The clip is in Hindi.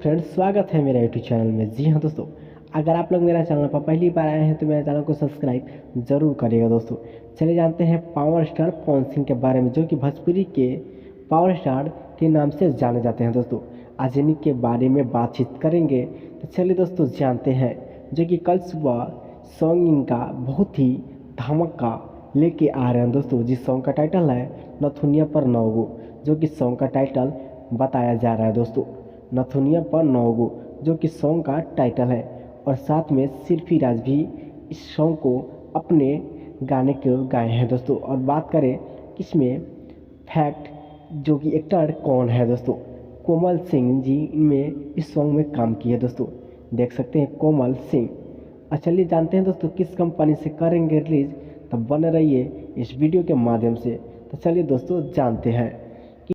फ्रेंड्स, स्वागत है मेरे यूट्यूब चैनल में। जी हाँ दोस्तों, अगर आप लोग मेरा चैनल पर पहली बार आए हैं तो मेरे चैनल को सब्सक्राइब जरूर करिएगा। दोस्तों चलिए जानते हैं पावर स्टार पवन सिंह के बारे में, जो कि भोजपुरी के पावर स्टार के नाम से जाने जाते हैं। दोस्तों आज इन्हीं के बारे में बातचीत करेंगे, तो चलिए दोस्तों जानते हैं। जो कि कल सुबह सॉन्ग इनका बहुत ही धमाका लेके आ रहे हैं दोस्तों, जिस सॉन्ग का टाइटल है नथुनिया पर नौगो, जो कि सॉन्ग का टाइटल बताया जा रहा है दोस्तों। नथुनिया पर नौगो जो कि सॉन्ग का टाइटल है, और साथ में सिरफिराज भी इस सॉन्ग को अपने गाने को गाए हैं दोस्तों। और बात करें इसमें फैक्ट, जो कि एक्टर कौन है दोस्तों, कोमल सिंह जी में इस सॉन्ग में काम किए दोस्तों, देख सकते हैं कोमल सिंह। और चलिए जानते हैं दोस्तों किस कंपनी से करेंगे रिलीज, तब बने रहिए इस वीडियो के माध्यम से। तो चलिए दोस्तों जानते हैं।